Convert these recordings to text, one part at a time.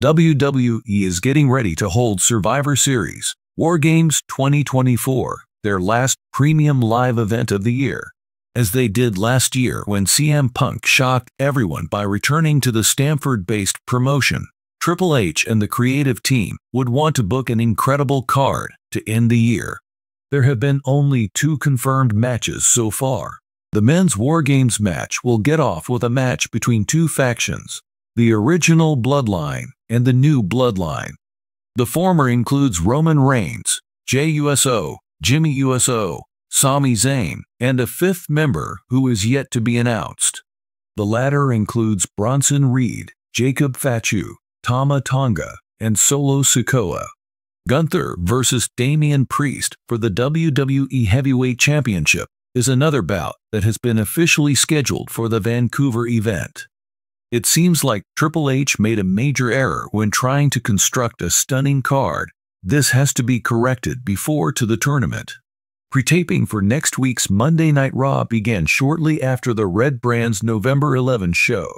WWE is getting ready to hold Survivor Series War Games 2024, their last premium live event of the year. As they did last year when CM Punk shocked everyone by returning to the Stamford-based promotion, Triple H and the creative team would want to book an incredible card to end the year. There have been only 2 confirmed matches so far. The men's War Games match will get off with a match between 2 factions, the original Bloodline and the new Bloodline. The former includes Roman Reigns, Jey Uso, Jimmy Uso, Sami Zayn, and a 5th member who is yet to be announced. The latter includes Bronson Reed, Jacob Fatu, Tama Tonga, and Solo Sikoa. Gunther vs. Damian Priest for the WWE Heavyweight Championship is another bout that has been officially scheduled for the Vancouver event. It seems like Triple H made a major error when trying to construct a stunning card. This has to be corrected before to the tournament. Pre-taping for next week's Monday Night Raw began shortly after the Red Brand's November 11 show.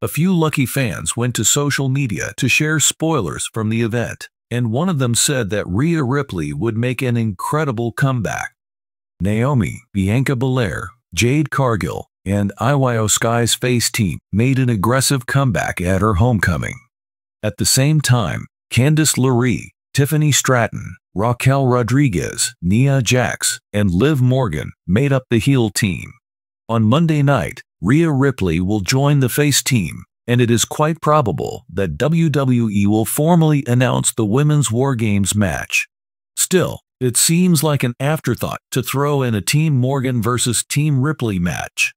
A few lucky fans went to social media to share spoilers from the event, and one of them said that Rhea Ripley would make an incredible comeback. Naomi, Bianca Belair, Jade Cargill, and Io Sky's face team made an aggressive comeback at her homecoming. At the same time, Candice LeRae, Tiffany Stratton, Raquel Rodriguez, Nia Jax, and Liv Morgan made up the heel team. On Monday night, Rhea Ripley will join the face team, and it is quite probable that WWE will formally announce the Women's War Games match. Still, it seems like an afterthought to throw in a Team Morgan versus Team Ripley match.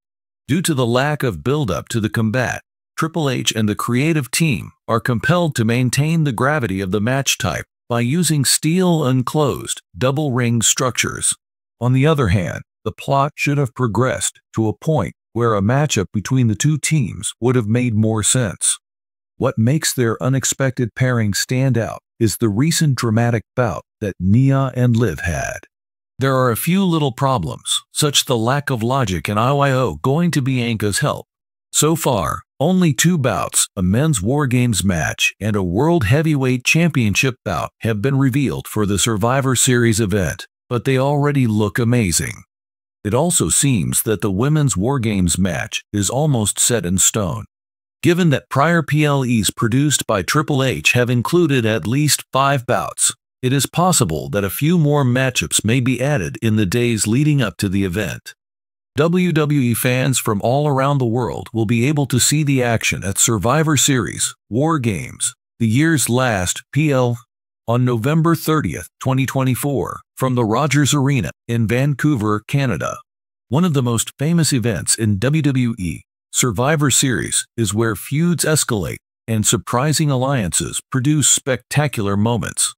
Due to the lack of build-up to the combat, Triple H and the creative team are compelled to maintain the gravity of the match type by using steel-enclosed, double-ring structures. On the other hand, the plot should have progressed to a point where a matchup between the 2 teams would have made more sense. What makes their unexpected pairing stand out is the recent dramatic bout that Nia and Liv had. There are a few little problems, such the lack of logic in Io going to Bianca's help. So far, only 2 bouts, a men's War Games match and a World Heavyweight Championship bout, have been revealed for the Survivor Series event, but they already look amazing. It also seems that the Women's War Games match is almost set in stone. Given that prior PLEs produced by Triple H have included at least 5 bouts, it is possible that a few more matchups may be added in the days leading up to the event. WWE fans from all around the world will be able to see the action at Survivor Series War Games, the year's last PL, on November 30th, 2024, from the Rogers Arena in Vancouver, Canada. One of the most famous events in WWE, Survivor Series, is where feuds escalate and surprising alliances produce spectacular moments.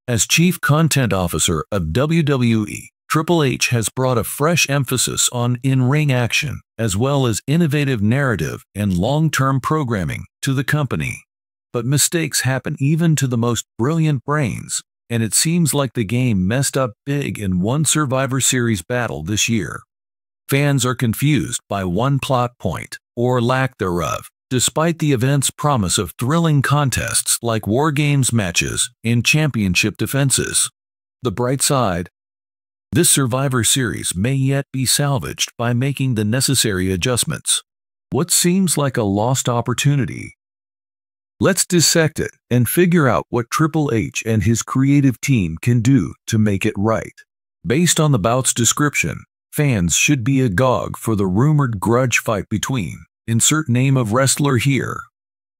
As Chief Content Officer of WWE, Triple H has brought a fresh emphasis on in-ring action, as well as innovative narrative and long-term programming to the company. But mistakes happen even to the most brilliant brains, and it seems like the game messed up big in one Survivor Series battle this year. Fans are confused by one plot point, or lack thereof, despite the event's promise of thrilling contests like War Games matches and championship defenses. The bright side: this Survivor Series may yet be salvaged by making the necessary adjustments. What seems like a lost opportunity? Let's dissect it and figure out what Triple H and his creative team can do to make it right. Based on the bout's description, fans should be agog for the rumored grudge fight between insert name of wrestler here.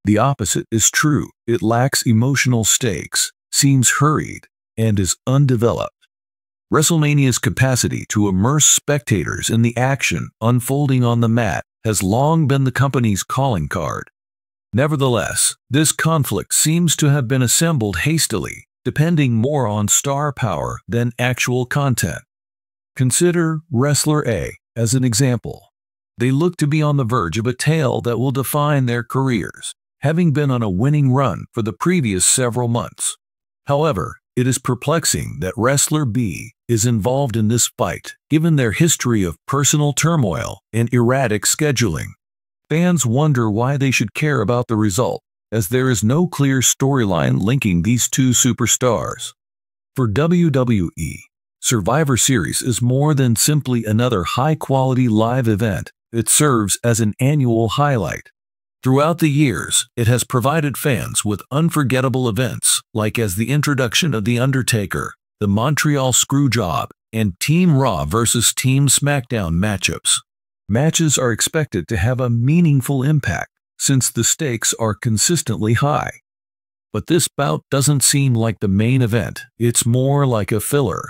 The opposite is true. It lacks emotional stakes, seems hurried, and is undeveloped. WrestleMania's capacity to immerse spectators in the action unfolding on the mat has long been the company's calling card. Nevertheless, this conflict seems to have been assembled hastily, depending more on star power than actual content. Consider Wrestler A as an example. They look to be on the verge of a tale that will define their careers, having been on a winning run for the previous several months. However, it is perplexing that Wrestler B is involved in this fight, given their history of personal turmoil and erratic scheduling. Fans wonder why they should care about the result, as there is no clear storyline linking these two superstars. For WWE, Survivor Series is more than simply another high-quality live event. It serves as an annual highlight. Throughout the years, it has provided fans with unforgettable events, like as the introduction of The Undertaker, the Montreal Screwjob, and Team Raw vs. Team SmackDown matchups. Matches are expected to have a meaningful impact, since the stakes are consistently high. But this bout doesn't seem like the main event, it's more like a filler.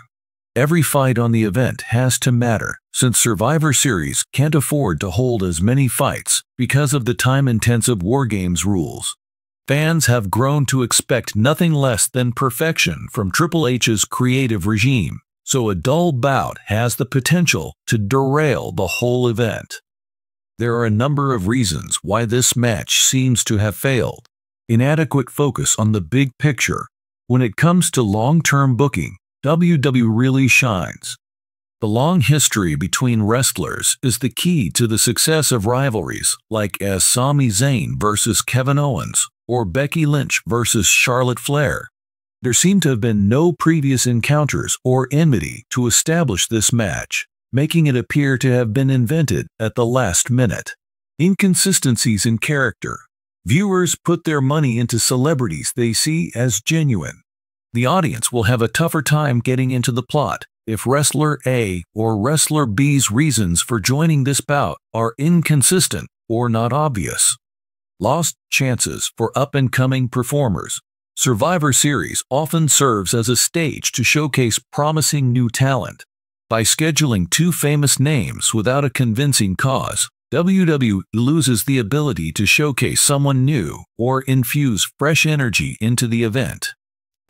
Every fight on the event has to matter, since Survivor Series can't afford to hold as many fights because of the time-intensive War Games rules. Fans have grown to expect nothing less than perfection from Triple H's creative regime, so a dull bout has the potential to derail the whole event. There are a number of reasons why this match seems to have failed. Inadequate focus on the big picture. When it comes to long-term booking, WWE really shines. The long history between wrestlers is the key to the success of rivalries like as Sami Zayn versus Kevin Owens or Becky Lynch versus Charlotte Flair. There seem to have been no previous encounters or enmity to establish this match, making it appear to have been invented at the last minute. Inconsistencies in character. Viewers put their money into celebrities they see as genuine. The audience will have a tougher time getting into the plot if Wrestler A or Wrestler B's reasons for joining this bout are inconsistent or not obvious. Lost chances for up-and-coming performers. Survivor Series often serves as a stage to showcase promising new talent. By scheduling two famous names without a convincing cause, WWE loses the ability to showcase someone new or infuse fresh energy into the event.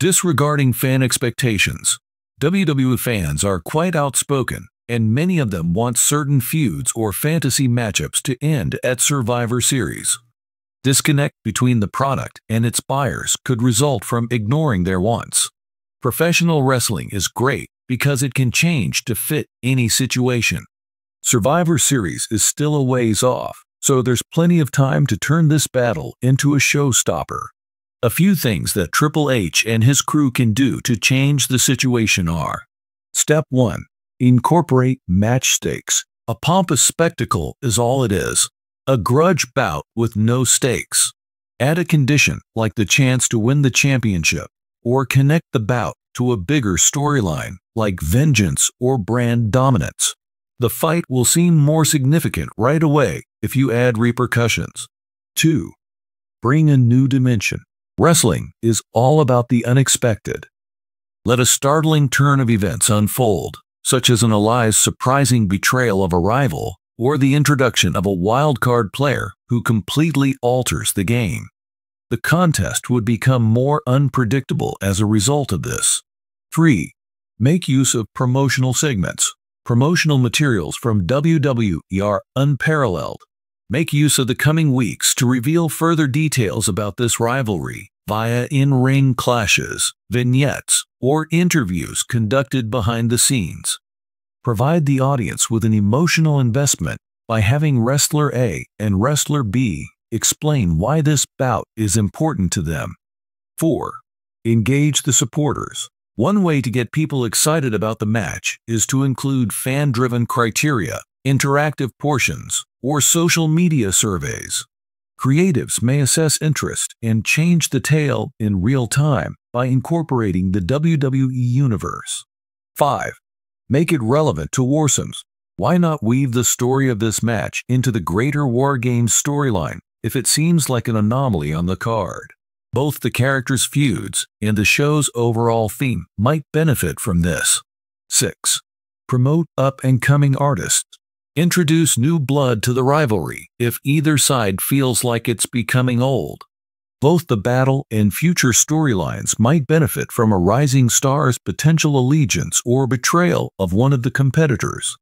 Disregarding fan expectations. WWE fans are quite outspoken, and many of them want certain feuds or fantasy matchups to end at Survivor Series. Disconnect between the product and its buyers could result from ignoring their wants. Professional wrestling is great because it can change to fit any situation. Survivor Series is still a ways off, so there's plenty of time to turn this battle into a showstopper. A few things that Triple H and his crew can do to change the situation are: Step 1. Incorporate match stakes. A pompous spectacle is all it is. A grudge bout with no stakes. Add a condition like the chance to win the championship, or connect the bout to a bigger storyline like vengeance or brand dominance. The fight will seem more significant right away if you add repercussions. 2. Bring a new dimension. Wrestling is all about the unexpected. Let a startling turn of events unfold, such as an Eli's surprising betrayal of a rival or the introduction of a wild-card player who completely alters the game. The contest would become more unpredictable as a result of this. 3. Make use of promotional segments. Promotional materials from WWE are unparalleled. Make use of the coming weeks to reveal further details about this rivalry via in-ring clashes, vignettes, or interviews conducted behind the scenes. Provide the audience with an emotional investment by having Wrestler A and Wrestler B explain why this bout is important to them. 4. Engage the supporters. One way to get people excited about the match is to include fan-driven criteria, interactive portions, or social media surveys. Creatives may assess interest and change the tale in real time by incorporating the WWE Universe. 5. Make it relevant to Wargames. Why not weave the story of this match into the greater War Games storyline if it seems like an anomaly on the card? Both the characters' feuds and the show's overall theme might benefit from this. 6. Promote up-and-coming artists. Introduce new blood to the rivalry if either side feels like it's becoming old. Both the battle and future storylines might benefit from a rising star's potential allegiance or betrayal of one of the competitors.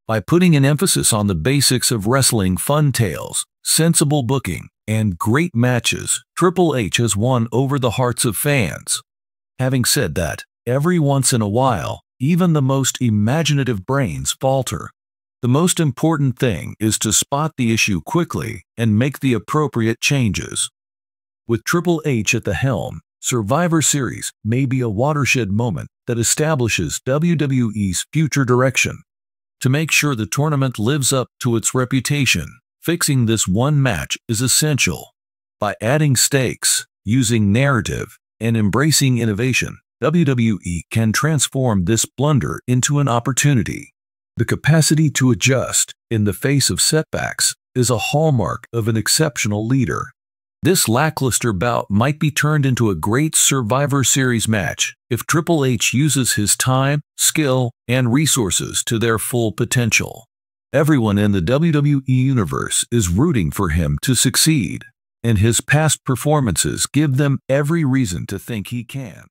By putting an emphasis on the basics of wrestling fun tales, sensible booking, and great matches, Triple H has won over the hearts of fans. Having said that, every once in a while, even the most imaginative brains falter. The most important thing is to spot the issue quickly and make the appropriate changes. With Triple H at the helm, Survivor Series may be a watershed moment that establishes WWE's future direction. To make sure the tournament lives up to its reputation, fixing this one match is essential. By adding stakes, using narrative, and embracing innovation, WWE can transform this blunder into an opportunity. The capacity to adjust in the face of setbacks is a hallmark of an exceptional leader. This lackluster bout might be turned into a great Survivor Series match if Triple H uses his time, skill, and resources to their full potential. Everyone in the WWE Universe is rooting for him to succeed, and his past performances give them every reason to think he can.